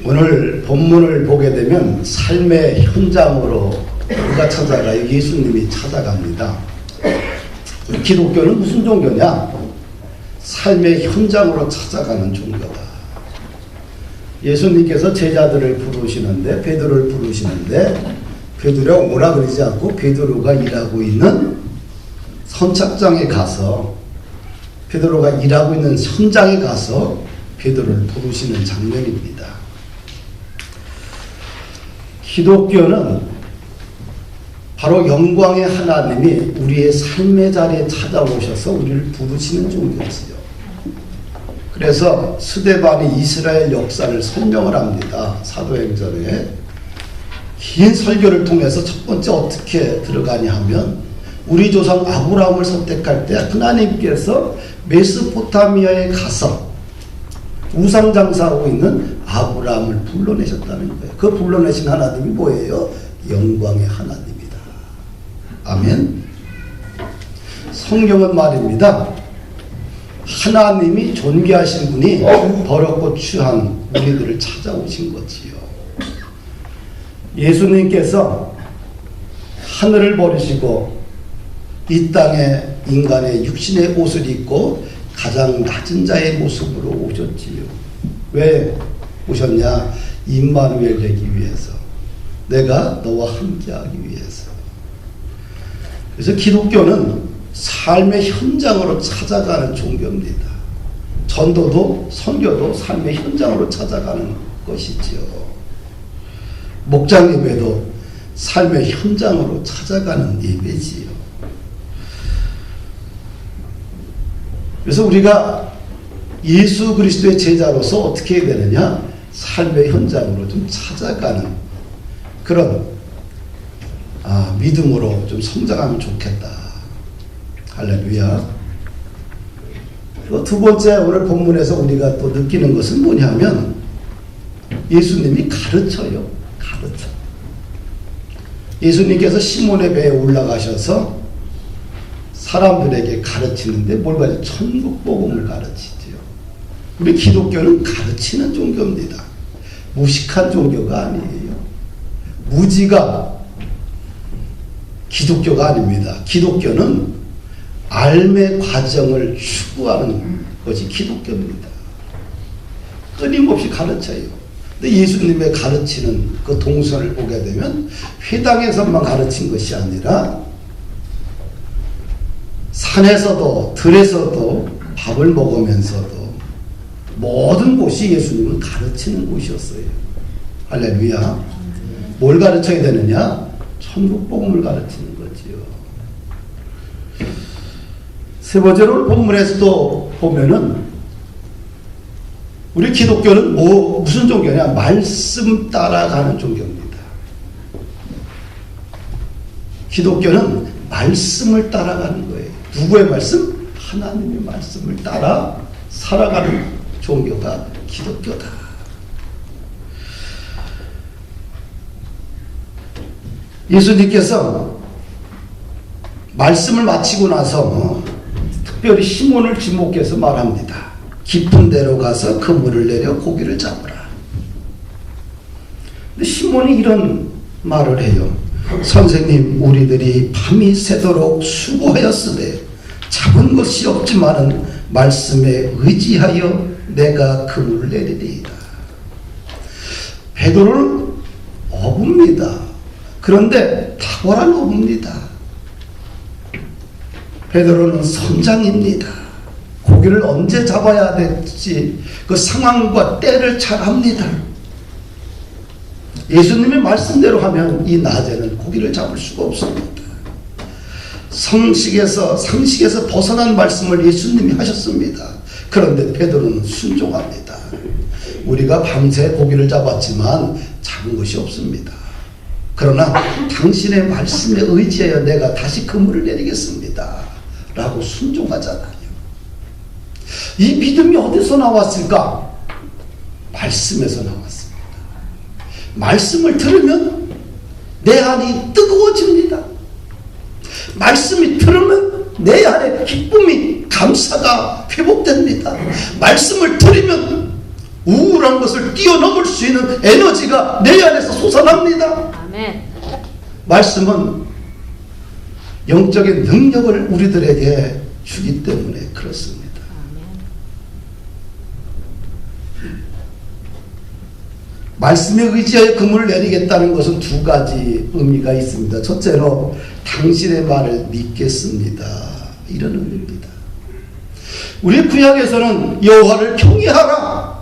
오늘 본문을 보게 되면 삶의 현장으로 누가 찾아가요? 예수님이 찾아갑니다. 기독교는 무슨 종교냐? 삶의 현장으로 찾아가는 종교다. 예수님께서 제자들을 부르시는데, 베드로를 부르시는데 베드로가 오라 그러지 않고 베드로가 일하고 있는 선착장에 가서, 베드로가 일하고 있는 현장에 가서 베드로를 부르시는 장면입니다. 기독교는 바로 영광의 하나님이 우리의 삶의 자리에 찾아오셔서 우리를 부르시는 종교지요. 그래서 스데반이 이스라엘 역사를 설명을 합니다. 사도행전에. 긴 설교를 통해서 첫 번째 어떻게 들어가냐 하면, 우리 조상 아브라함을 선택할 때 하나님께서 메소포타미아에 가서 우상 장사하고 있는 아브라함을 불러내셨다는 거예요. 그 불러내신 하나님이 뭐예요? 영광의 하나님이다. 아멘. 성경은 말입니다. 하나님이 존귀하신 분이 더럽고 추한 우리들을 찾아오신 거지요. 예수님께서 하늘을 버리시고 이 땅에 인간의 육신의 옷을 입고 가장 낮은 자의 모습으로 오셨지요. 왜 오셨냐? 임마누엘 되기 위해서. 내가 너와 함께하기 위해서. 그래서 기독교는 삶의 현장으로 찾아가는 종교입니다. 전도도 선교도 삶의 현장으로 찾아가는 것이지요. 목장 예배도 삶의 현장으로 찾아가는 예배지요. 그래서 우리가 예수 그리스도의 제자로서 어떻게 해야 되느냐? 삶의 현장으로 좀 찾아가는 그런 믿음으로 좀 성장하면 좋겠다. 할렐루야. 그리고 두 번째, 오늘 본문에서 우리가 또 느끼는 것은 뭐냐면, 예수님이 가르쳐요. 가르쳐. 예수님께서 시몬의 배에 올라가셔서 사람들에게 가르치는데 뭘 가르쳐? 천국 복음을 가르치죠. 우리 기독교는 가르치는 종교입니다. 무식한 종교가 아니에요. 무지가 기독교가 아닙니다. 기독교는 삶의 과정을 추구하는 것이 기독교입니다. 끊임없이 가르쳐요. 근데 예수님의 가르치는 그 동선을 보게 되면 회당에서만 가르친 것이 아니라 산에서도 들에서도 밥을 먹으면서도 모든 곳이 예수님은 가르치는 곳이었어요. 할렐루야. 뭘 가르쳐야 되느냐? 천국 복음을 가르치는 거지요. 세 번째로 본문에서도 보면은 우리 기독교는 무슨 종교냐? 말씀 따라가는 종교입니다. 기독교는 말씀을 따라가는 거예요. 누구의 말씀? 하나님의 말씀을 따라 살아가는 종교가 기독교다. 예수님께서 말씀을 마치고 나서 특별히 시몬을 지목해서 말합니다. 깊은 데로 가서 그물을 내려 고기를 잡으라. 근데 시몬이 이런 말을 해요. 선생님, 우리들이 밤이 새도록 수고하였으되 잡은 것이 없지만은 말씀에 의지하여 내가 그물을 내리리이다. 베드로는 어부입니다. 그런데 탁월한 어부입니다. 베드로는 선장입니다. 고기를 언제 잡아야 될지 그 상황과 때를 잘 압니다. 예수님의 말씀대로 하면 이 낮에는 고기를 잡을 수가 없습니다. 상식에서 벗어난 말씀을 예수님이 하셨습니다. 그런데 베드로는 순종합니다. 우리가 밤새 고기를 잡았지만 잡은 것이 없습니다. 그러나 당신의 말씀에 의지하여 내가 다시 그물을 내리겠습니다. 라고 순종하잖아요. 이 믿음이 어디서 나왔을까? 말씀에서 나왔습니다. 말씀을 들으면 내 안이 뜨거워집니다. 말씀이 들으면 내 안에 기쁨이, 감사가 회복됩니다. 말씀을 들으면 우울한 불안한 것을 뛰어넘을 수 있는 에너지가 내 안에서 솟아납니다. 아멘. 말씀은 영적인 능력을 우리들에게 주기 때문에 그렇습니다. 말씀에 의지하여 그물을 내리겠다는 것은 두 가지 의미가 있습니다. 첫째로 당신의 말을 믿겠습니다. 이런 의미입니다. 우리 구약에서는 여호와를 경외하라,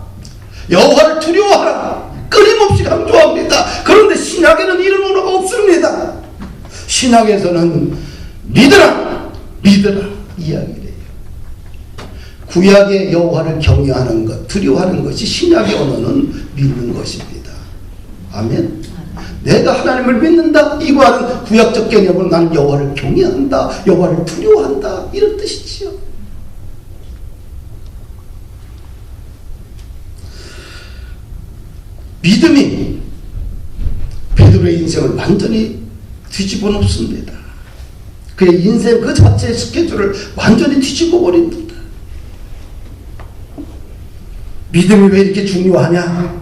여호와를 두려워하라 끊임없이 강조합니다. 그런데 신약에는 이런 언어가 없습니다. 신약에서는 믿으라, 믿으라 이야기를 해요. 구약의 여호와를 경외하는 것, 두려워하는 것이 신약의 언어는 믿는 것입니다. 아멘. 내가 하나님을 믿는다, 이거는 구약적 개념으로 나는 여호와를 경외한다, 여호와를 두려워한다, 이런 뜻이지요. 믿음이 베드로의 인생을 완전히 뒤집어 놓습니다. 그의 인생 그 자체의 스케줄을 완전히 뒤집어 버립니다. 믿음이 왜 이렇게 중요하냐?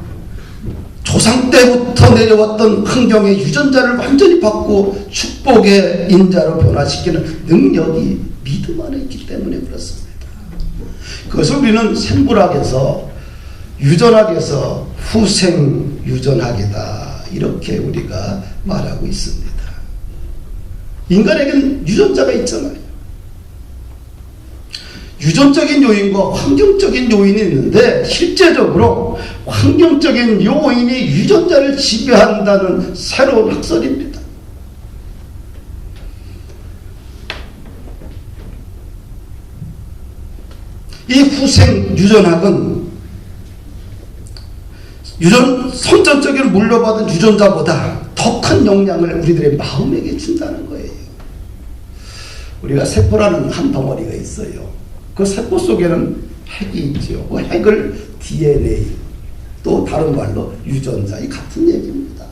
조상 때부터 내려왔던 환경의 유전자를 완전히 바꾸고 축복의 인자로 변화시키는 능력이 믿음 안에 있기 때문에 그렇습니다. 그것을 우리는 생물학에서, 유전학에서 후생 유전학이다, 이렇게 우리가 말하고 있습니다. 인간에게는 유전자가 있잖아요. 유전적인 요인과 환경적인 요인이 있는데, 실제적으로 환경적인 요인이 유전자를 지배한다는 새로운 학설입니다. 이 후생 유전학은 선천적으로 물려받은 유전자보다 더 큰 영향을 우리들의 마음에게 준다는 거예요. 우리가 세포라는 한 덩어리가 있어요. 그 세포 속에는 핵이 있죠. 그 핵을 DNA, 또 다른 말로 유전자, 이 같은 얘기입니다.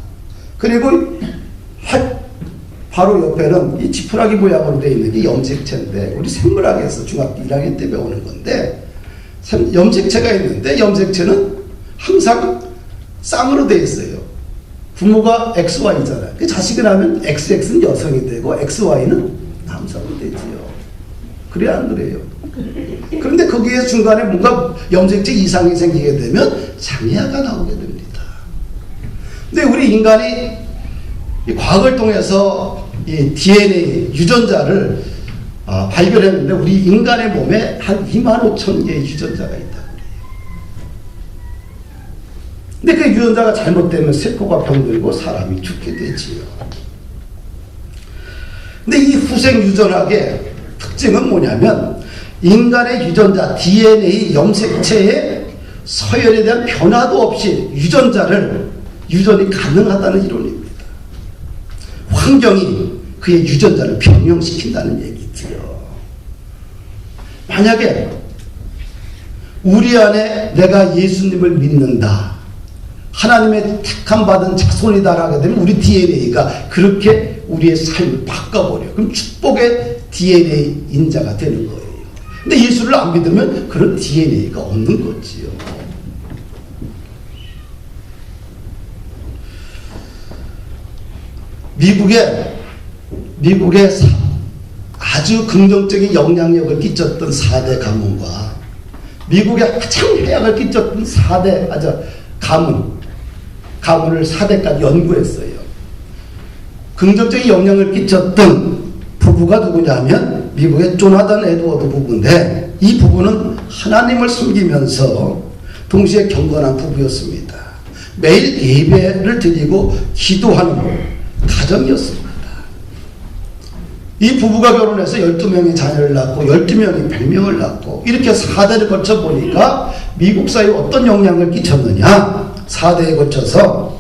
그리고 핵 바로 옆에는 이 지푸라기 모양으로 되어 있는 게 염색체인데, 우리 생물학에서 중학교 1학년 때 배우는 건데, 염색체가 있는데, 염색체는 항상 쌍으로 되어 있어요. 부모가 XY잖아요. 그 자식을 하면 XX는 여성이 되고 XY는 남성이 되지요. 그래 안 그래요? 그런데 거기에 중간에 뭔가 염색체 이상이 생기게 되면 장애아가 나오게 됩니다. 근데 우리 인간이 이 과학을 통해서 이 DNA 유전자를 발견했는데, 우리 인간의 몸에 한 25,000개의 유전자가 있다고 그래요. 근데 그 유전자가 잘못되면 세포가 병들고 사람이 죽게 되지요. 근데 이 후생 유전학의 특징은 뭐냐면, 인간의 유전자 DNA 염색체의 서열에 대한 변화도 없이 유전이 가능하다는 이론입니다. 환경이 그의 유전자를 변형시킨다는 얘기지요. 만약에 우리 안에 내가 예수님을 믿는다, 하나님의 택함 받은 자손이다 하게 되면 우리 DNA가 그렇게 우리의 삶을 바꿔버려요. 그럼 축복의 DNA 인자가 되는 거예요. 근데 예수를 안 믿으면 그런 DNA가 없는 거지요. 미국에 아주 긍정적인 영향력을 끼쳤던 4대 가문과 미국에 가장 해악을 끼쳤던 4대 가문을 4대까지 연구했어요. 긍정적인 영향을 끼쳤던 부부가 누구냐면 미국의 조나단 에드워드 부부인데, 이 부부는 하나님을 섬기면서 동시에 경건한 부부였습니다. 매일 예배를 드리고 기도하는 가정이었습니다. 이 부부가 결혼해서 12명의 자녀를 낳고 12명이 100명을 낳고, 이렇게 4대를 거쳐 보니까 미국 사회에 어떤 영향을 끼쳤느냐, 4대에 거쳐서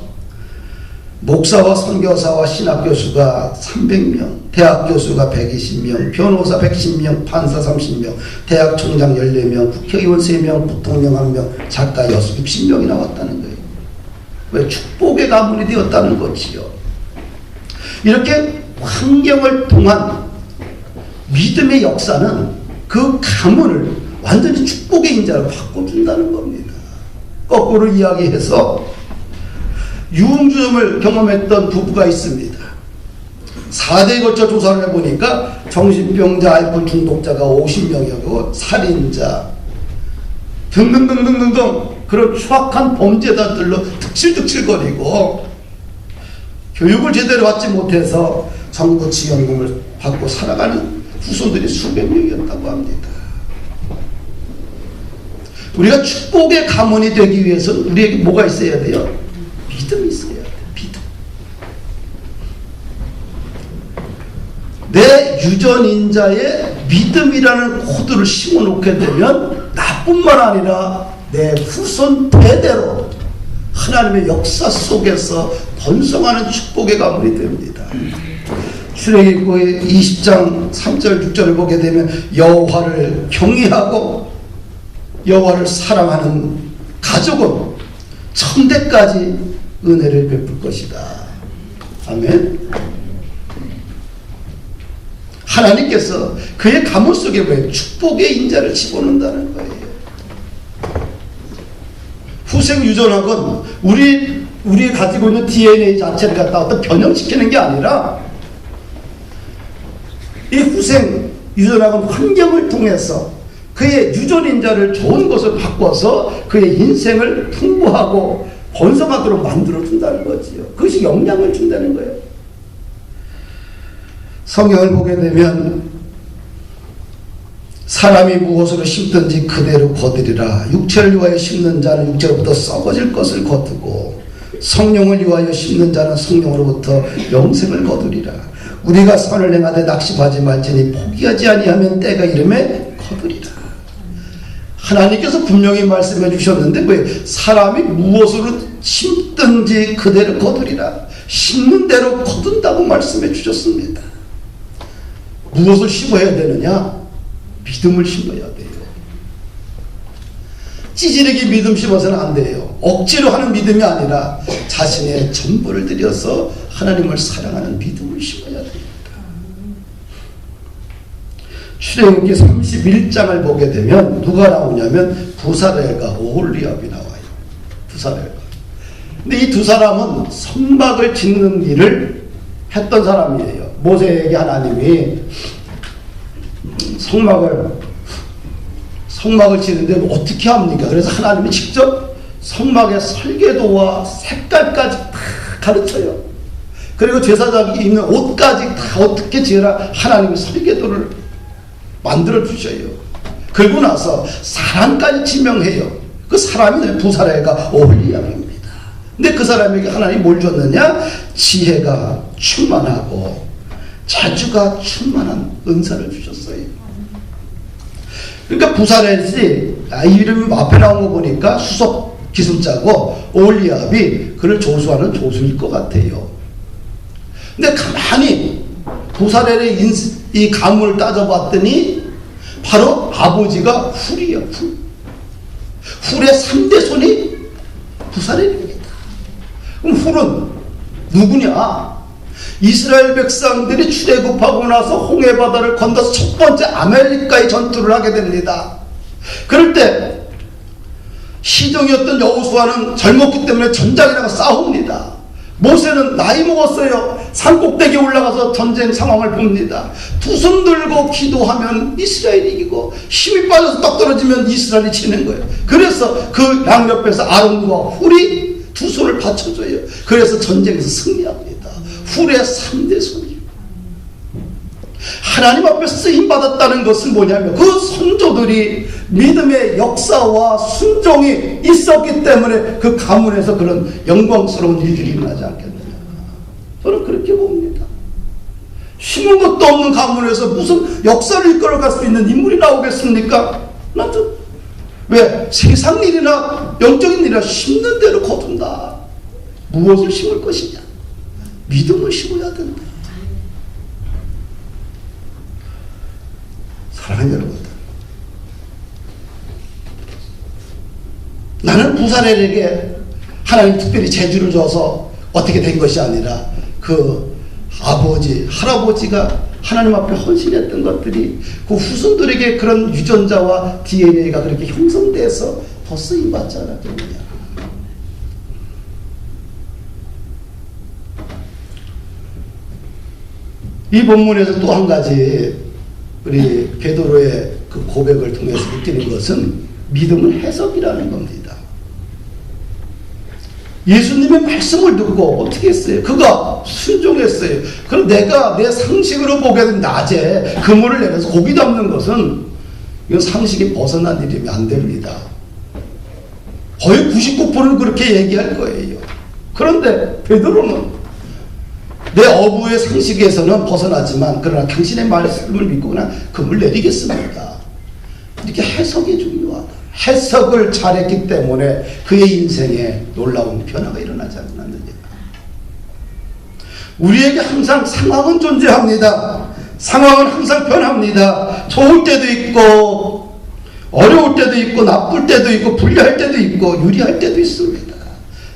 목사와 선교사와 신학교수가 300명, 대학교수가 120명, 변호사 110명, 판사 30명, 대학총장 14명, 국회의원 3명, 부통령 1명, 작가 60명이 나왔다는 거예요. 왜? 축복의 가문이 되었다는 거지요. 이렇게 환경을 통한 믿음의 역사는 그 가문을 완전히 축복의 인자로 바꿔준다는 겁니다. 거꾸로 이야기해서 유흥주점을 경험했던 부부가 있습니다. 4대에 걸쳐 조사를 해보니까 정신병자, 알코올 중독자가 50명이고 살인자 등등등등등등 그런 추악한 범죄자들로 득실득실거리고 교육을 제대로 받지 못해서 정부 지원금을 받고 살아가는 후손들이 수백 명이었다고 합니다. 우리가 축복의 가문이 되기 위해서는 우리에게 뭐가 있어야 돼요? 믿음이 있어야 돼요. 믿음. 내 유전인자의 믿음이라는 코드를 심어놓게 되면 나뿐만 아니라 내 후손 대대로 하나님의 역사 속에서 번성하는 축복의 가문이 됩니다. 출애굽기 20장 3절 6절을 보게 되면 여호와를 경외하고 여호와를 사랑하는 가족은 천대까지 은혜를 베풀 것이다. 아멘. 하나님께서 그의 가문 속에 왜 축복의 인자를 집어넣는다는 거예요. 후생 유전학은 우리 가지고 있는 DNA 자체를 갖다 어떤 변형시키는 게 아니라 이 후생 유전학은 환경을 통해서 그의 유전인자를 좋은 것을 바꿔서 그의 인생을 풍부하고 번성하도록 만들어준다는 거지요. 그것이 영향을 준다는 거예요. 성경을 보게 되면 사람이 무엇으로 심든지 그대로 거두리라. 육체를 위하여 심는 자는 육체로부터 썩어질 것을 거두고 성령을 위하여 심는 자는 성령으로부터 영생을 거두리라. 우리가 선을 행하되 낙심하지 말지니 포기하지 아니하면 때가 이름에 거두리라. 하나님께서 분명히 말씀해 주셨는데 왜 사람이 무엇으로 심든지 그대로 거두리라. 심는 대로 거둔다고 말씀해 주셨습니다. 무엇을 심어야 되느냐? 믿음을 심어야 돼요. 찌질하게 믿음 심어서는 안 돼요. 억지로 하는 믿음이 아니라 자신의 전부를 들여서 하나님을 사랑하는 믿음을 심어야 됩니다. 출애굽기 31장을 보게 되면 누가 나오냐면 부사렐과 오홀리압이 나와요. 부사렐과. 근데 이 두 사람은 성막을 짓는 일을 했던 사람이에요. 모세에게 하나님이 성막을 짓는데 어떻게 합니까? 그래서 하나님이 직접 성막의 설계도와 색깔까지 다 가르쳐요. 그리고 제사장이 입는 옷까지 다 어떻게 지으라 하나님이 설계도를 만들어 주셔요. 그리고 나서 사람까지 지명해요. 그 사람이 부사렐과 오홀리압입니다. 근데 그 사람에게 하나님이 뭘 줬느냐? 지혜가 충만하고 자주가 충만한 은사를 주셨어요. 그러니까 부사렐이 이름이 앞에 나온 거 보니까 수석 기술자고 오홀리압이 그를 조수하는 조수일 것 같아요. 근데 가만히 부사렐의 이 가문을 따져봤더니 바로 아버지가 훌이에요. 훌의 3대 손이 부사렐입니다. 그럼 훌은 누구냐? 이스라엘 백성들이 출애굽하고 나서 홍해바다를 건너서 첫 번째 아말렉과의 전투를 하게 됩니다. 그럴 때 시종이었던 여호수아는 젊었기 때문에 전장에 나가 싸웁니다. 모세는 나이 먹었어요. 산꼭대기에 올라가서 전쟁 상황을 봅니다. 두 손 들고 기도하면 이스라엘이 이기고 힘이 빠져서 떡 떨어지면 이스라엘이 지는 거예요. 그래서 그 양옆에서 아론과 훌이 두 손을 받쳐줘요. 그래서 전쟁에서 승리합니다. 훌의 3대 손이요. 하나님 앞에 쓰임받았다는 것은 뭐냐면 그 선조들이 믿음의 역사와 순종이 있었기 때문에 그 가문에서 그런 영광스러운 일들이 일어나지 않겠느냐. 저는 그렇게 봅니다. 심은 것도 없는 가문에서 무슨 역사를 이끌어갈 수 있는 인물이 나오겠습니까? 나도 왜 세상 일이나 영적인 일이나 심는 대로 거둔다. 무엇을 심을 것이냐? 믿음을 심어야 된다. 사랑하는 여러분들, 나는 부사렐에게 하나님 특별히 재주를 줘서 어떻게 된 것이 아니라 그 아버지, 할아버지가 하나님 앞에 헌신했던 것들이 그 후손들에게 그런 유전자와 DNA가 그렇게 형성돼서 더 쓰임받지 않았겠느냐. 이 본문에서 또 한 가지 우리 베드로의 그 고백을 통해서 느끼는 것은 믿음의 해석이라는 겁니다. 예수님의 말씀을 듣고 어떻게 했어요? 그가 순종했어요. 그럼 내가 내 상식으로 보게 된 낮에 그물을 내려서 고기 잡는 것은 이건 상식이 벗어난 일이면 안 됩니다. 거의 99%는 그렇게 얘기할 거예요. 그런데 베드로는 내 어부의 상식에서는 벗어나지만 그러나 당신의 말씀을 믿고 그냥 그물 내리겠습니다. 이렇게 해석이 중요하다. 해석을 잘했기 때문에 그의 인생에 놀라운 변화가 일어나지 않았느냐. 우리에게 항상 상황은 존재합니다. 상황은 항상 변합니다. 좋을 때도 있고 어려울 때도 있고 나쁠 때도 있고 불리할 때도 있고 유리할 때도 있습니다.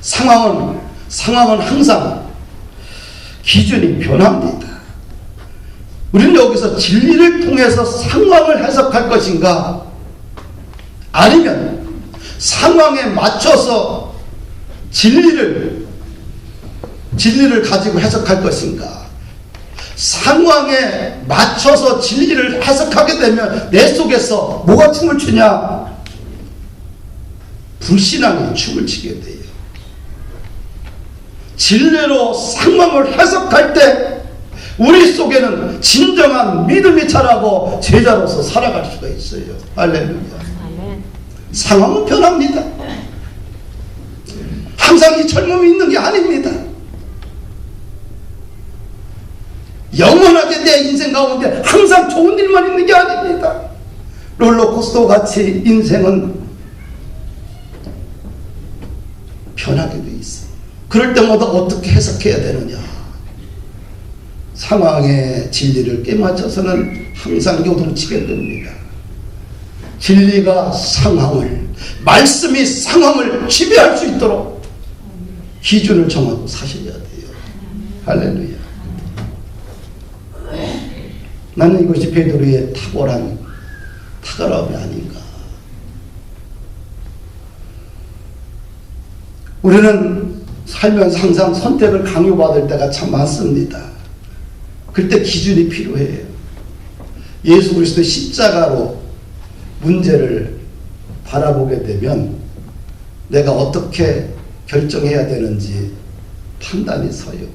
상황은 항상 기준이 변합니다. 우리는 여기서 진리를 통해서 상황을 해석할 것인가, 아니면 상황에 맞춰서 진리를 가지고 해석할 것인가. 상황에 맞춰서 진리를 해석하게 되면 내 속에서 뭐가 춤을 추냐? 불신앙이 춤을 추게 돼요. 진리로 상황을 해석할 때 우리 속에는 진정한 믿음이 자라고 제자로서 살아갈 수가 있어요. 할렐루야. 상황은 변합니다. 항상 이 젊음이 있는 게 아닙니다. 영원하게 내 인생 가운데 항상 좋은 일만 있는 게 아닙니다. 롤러코스터 같이 인생은 변하게 돼 있어요. 그럴 때마다 어떻게 해석해야 되느냐. 상황의 진리를 깨맞춰서는 항상 요동치게 됩니다. 진리가 상황을, 말씀이 상황을 지배할 수 있도록 기준을 정하고 사셔야 돼요. 할렐루야. 나는 이것이 베드로의 탁월함이 아닌가. 우리는 살면서 항상 선택을 강요받을 때가 참 많습니다. 그때 기준이 필요해요. 예수 그리스도의 십자가로 문제를 바라보게 되면 내가 어떻게 결정해야 되는지 판단이 서요.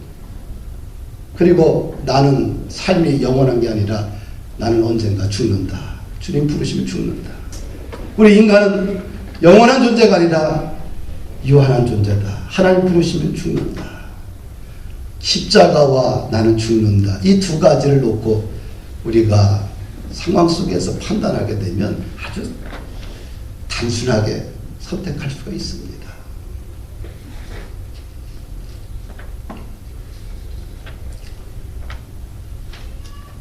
그리고 나는 삶이 영원한 게 아니라 나는 언젠가 죽는다. 주님 부르시면 죽는다. 우리 인간은 영원한 존재가 아니라 유한한 존재다. 하나님 부르시면 죽는다. 십자가와 나는 죽는다. 이 두 가지를 놓고 우리가 상황 속에서 판단하게 되면 아주 단순하게 선택할 수가 있습니다.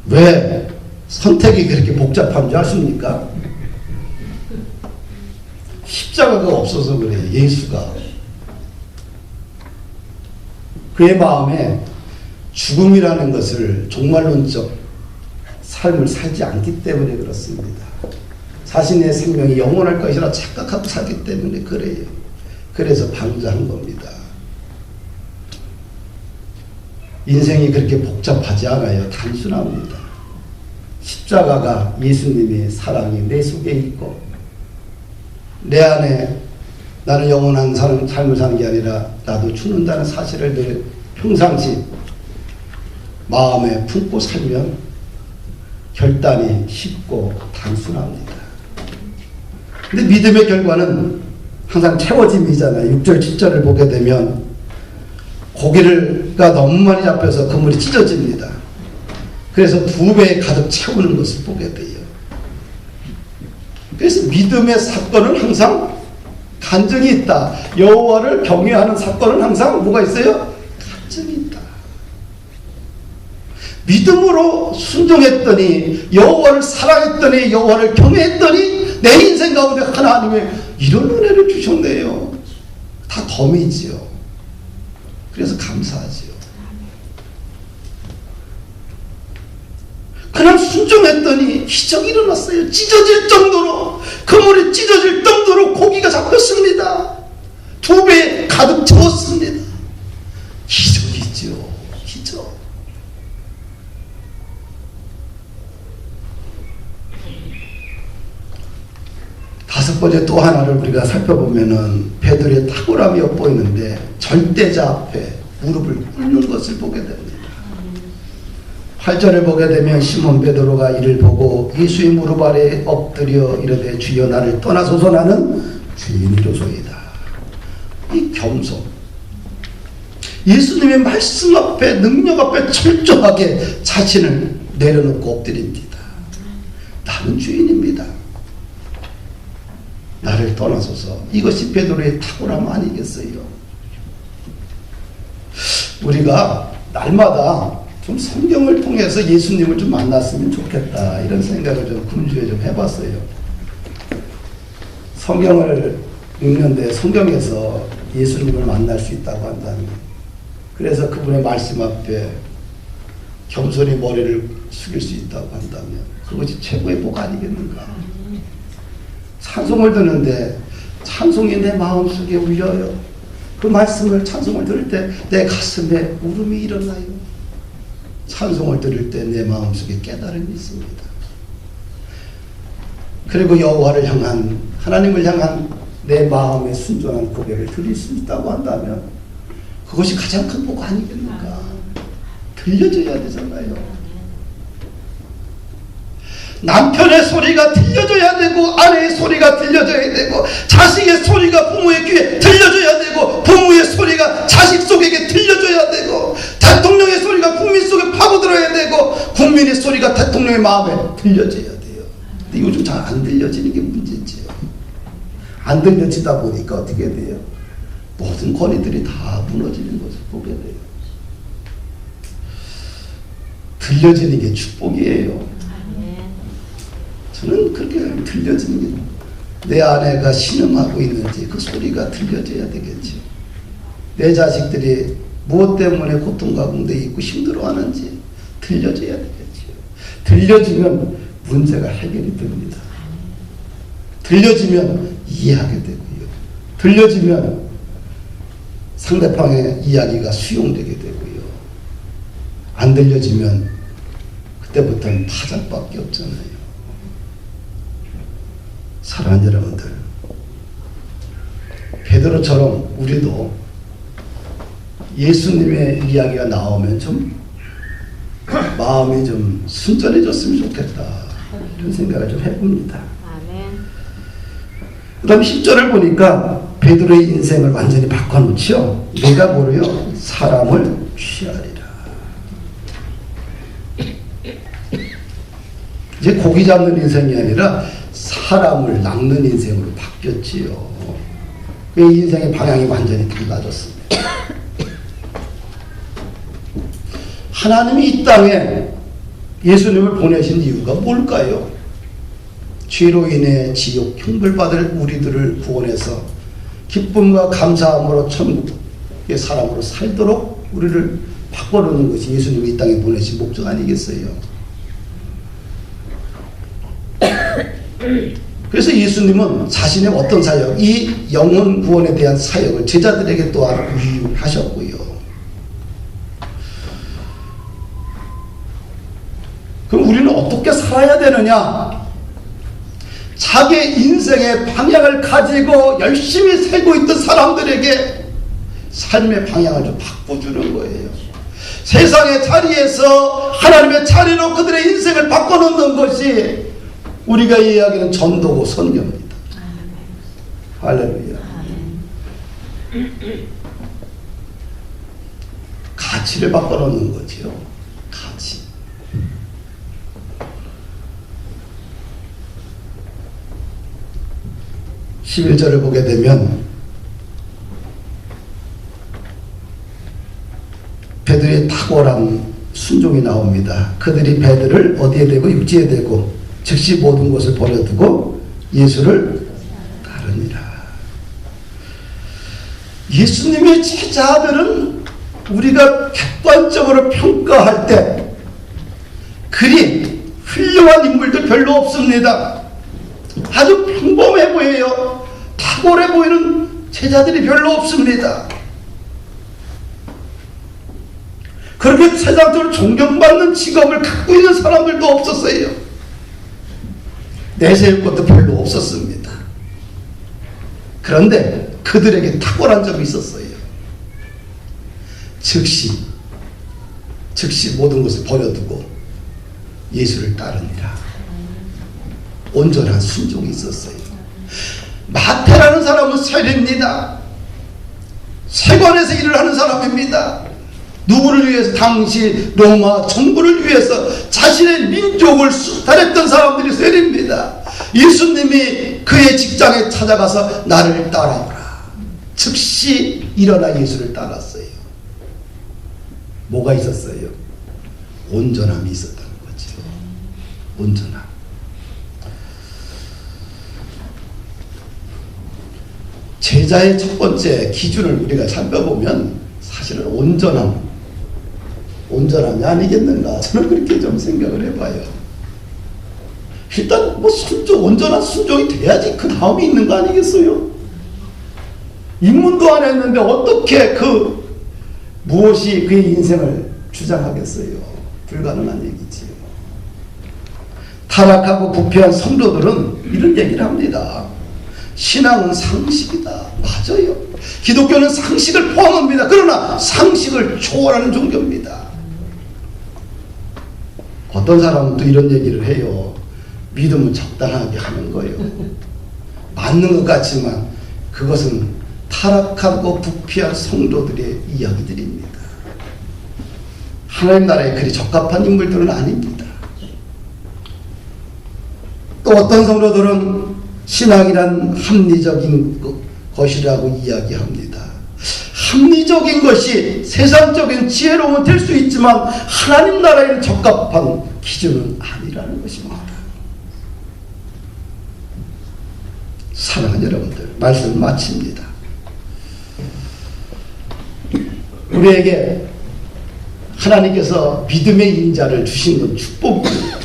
왜 선택이 그렇게 복잡한 줄 아십니까? 십자가가 없어서 그래요. 예수가. 그의 마음에 죽음이라는 것을 종말론적 삶을 살지 않기 때문에 그렇습니다. 자신의 생명이 영원할 것이라 착각하고 살기 때문에 그래요. 그래서 방자한 겁니다. 인생이 그렇게 복잡하지 않아요. 단순합니다. 십자가가 예수님의 사랑이 내 속에 있고 내 안에 나는 영원한 삶을 사는 게 아니라 나도 죽는다는 사실을 늘 평상시 마음에 품고 살면 결단이 쉽고 단순합니다. 근데 믿음의 결과는 항상 채워짐이잖아요. 6절 7절을 보게 되면 고기가 너무 많이 잡혀서 그물이 찢어집니다. 그래서 2배 가득 채우는 것을 보게 돼요. 그래서 믿음의 사건은 항상 간증이 있다. 여호와를 경외하는 사건은 항상 뭐가 있어요? 간증이 있다. 믿음으로 순종했더니, 여호와를 사랑했더니, 여호와를 경외했더니 내 인생 가운데 하나님의 이런 은혜를 주셨네요. 다 덤이지요. 그래서 감사하지요. 그냥 순종했더니 기적이 일어났어요. 찢어질 정도로, 그물이 찢어질 정도로 고기가 잡혔습니다. 2배 가득 채웠습니다. 기적이죠. 기적. 번째 또 하나를 우리가 살펴보면은 베드로의 탁월함이 엿보이는데 절대자 앞에 무릎을 꿇는 것을 보게 됩니다. 8절을 보게 되면 시몬 베드로가 이를 보고 예수의 무릎 아래 엎드려 이르되 주여 나를 떠나소서 나는 주인이로소이다. 이 겸손, 예수님의 말씀 앞에 능력 앞에 철저하게 자신을 내려놓고 엎드립니다. 나는 주인입니다. 나를 떠나소서. 이것이 베드로의 탁월함 아니겠어요? 우리가 날마다 좀 성경을 통해서 예수님을 좀 만났으면 좋겠다 이런 생각을 좀 금주에 좀 해봤어요. 성경을 읽는데 성경에서 예수님을 만날 수 있다고 한다면, 그래서 그분의 말씀 앞에 겸손히 머리를 숙일 수 있다고 한다면 그것이 최고의 복 아니겠는가. 찬송을 듣는데 찬송이 내 마음속에 울려요. 그 말씀을 찬송을 들을 때 내 가슴에 울음이 일어나요. 찬송을 들을 때 내 마음속에 깨달음이 있습니다. 그리고 여호와를 향한, 하나님을 향한 내 마음의 순전한 고백을 드릴 수 있다고 한다면 그것이 가장 큰 복 아니겠는가. 들려줘야 되잖아요. 남편의 소리가 들려줘야 되고, 아내의 소리가 들려줘야 되고, 자식의 소리가 부모의 귀에 들려줘야 되고, 부모의 소리가 자식 속에게 들려줘야 되고, 대통령의 소리가 국민 속에 파고들어야 되고, 국민의 소리가 대통령의 마음에 들려줘야 돼요. 근데 요즘 잘 안 들려지는 게 문제지. 안 들려지다 보니까 어떻게 돼요? 모든 권위들이 다 무너지는 것을 보게 돼요. 들려지는 게 축복이에요. 저는 그렇게 들려지는 게, 내 아내가 신음하고 있는지 그 소리가 들려져야 되겠죠. 내 자식들이 무엇 때문에 고통 가운데 있고 힘들어하는지 들려져야 되겠죠. 들려지면 문제가 해결이 됩니다. 들려지면 이해하게 되고요. 들려지면 상대방의 이야기가 수용되게 되고요. 안 들려지면 그때부터는 타작밖에 없잖아요. 사랑하는 여러분들, 베드로처럼 우리도 예수님의 이야기가 나오면 좀 마음이 좀 순전해졌으면 좋겠다 이런 생각을 좀 해봅니다. 그 다음 10절을 보니까 베드로의 인생을 완전히 바꿔놓죠. 내가 뭐래요? 사람을 취하리라. 이제 고기 잡는 인생이 아니라 사람을 낚는 인생으로 바뀌었지요. 이 인생의 방향이 완전히 달라졌습니다. 하나님이 이 땅에 예수님을 보내신 이유가 뭘까요? 죄로 인해 지옥 형벌받을 우리들을 구원해서 기쁨과 감사함으로 천국의 사람으로 살도록 우리를 바꿔놓는 것이 예수님이 이 땅에 보내신 목적 아니겠어요? 그래서 예수님은 자신의 어떤 사역, 이 영혼 구원에 대한 사역을 제자들에게 또한 위임하셨고요. 그럼 우리는 어떻게 살아야 되느냐? 자기 인생의 방향을 가지고 열심히 살고 있던 사람들에게 삶의 방향을 좀 바꿔주는 거예요. 세상의 자리에서 하나님의 자리로 그들의 인생을 바꿔놓는 것이 우리가 이야기하는 전도고 선교입니다. 할렐루야. 가치를 바꿔놓는 거지요. 가치. (11절을) 보게 되면 베드로의 탁월한 순종이 나옵니다. 그들이 베드로를 어디에 대고 육지에 대고 즉시 모든 것을 버려두고 예수를 따르니라. 예수님의 제자들은 우리가 객관적으로 평가할 때 그리 훌륭한 인물들 별로 없습니다. 아주 평범해 보여요. 탁월해 보이는 제자들이 별로 없습니다. 그렇게 세상적으로 존경받는 직업을 갖고 있는 사람들도 없었어요. 내세울 것도 별로 없었습니다. 그런데 그들에게 탁월한 점이 있었어요. 즉시 모든 것을 버려두고 예수를 따르니라. 온전한 순종이 있었어요. 마태라는 사람은 세리입니다. 세관에서 일을 하는 사람입니다. 누구를 위해서? 당시 로마 정부를 위해서 자신의 민족을 수탈했던 사람들이 세리입니다. 예수님이 그의 직장에 찾아가서 나를 따라오라. 즉시 일어나 예수를 따랐어요. 뭐가 있었어요? 온전함이 있었다는 거죠. 온전함. 제자의 첫 번째 기준을 우리가 살펴보면 사실은 온전함이 아니겠는가, 저는 그렇게 좀 생각을 해봐요. 일단 온전한 순종이 돼야지 그 다음이 있는 거 아니겠어요? 입문도 안 했는데 어떻게 무엇이 그의 인생을 주장하겠어요? 불가능한 얘기지요. 타락하고 부패한 성도들은 이런 얘기를 합니다. 신앙은 상식이다. 맞아요. 기독교는 상식을 포함합니다. 그러나 상식을 초월하는 종교입니다. 어떤 사람은 또 이런 얘기를 해요. 믿음은 적당하게 하는 거예요. 맞는 것 같지만 그것은 타락하고 부패한 성도들의 이야기들입니다. 하나님 나라에 그리 적합한 인물들은 아닙니다. 또 어떤 성도들은 신앙이란 합리적인 것이라고 이야기합니다. 합리적인 것이 세상적인 지혜로움은 될 수 있지만 하나님 나라에 적합한 기준은 아니라는 것입니다. 사랑하는 여러분들, 말씀을 마칩니다. 우리에게 하나님께서 믿음의 인자를 주신 건 축복입니다.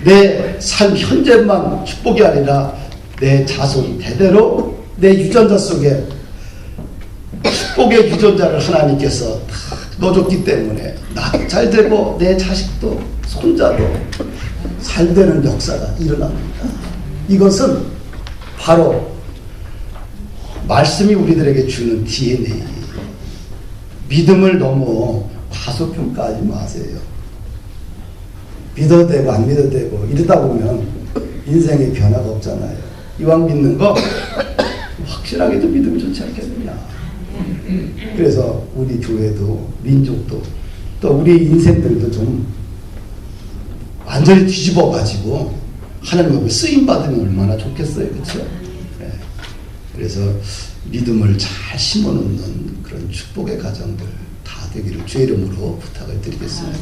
내 삶 현재만 축복이 아니라 내 자손 대대로 내 유전자 속에 축복의 유전자를 하나님께서 다 넣어줬기 때문에 나도 잘 되고 내 자식도 손자도 잘 되는 역사가 일어납니다. 이것은 바로 말씀이 우리들에게 주는 DNA. 믿음을 너무 과소평가하지 마세요. 믿어도 되고 안 믿어도 되고 이러다 보면 인생에 변화가 없잖아요. 이왕 믿는 거 확실하게도 믿으면 좋지 않겠느냐. 그래서 우리 교회도 민족도 또 우리 인생들도 좀 완전히 뒤집어 가지고 하나님 앞에 쓰임 받으면 얼마나 좋겠어요. 그렇죠? 네. 그래서 믿음을 잘 심어놓는 그런 축복의 가정들 다 되기를 주의 이름으로 부탁을 드리겠습니다.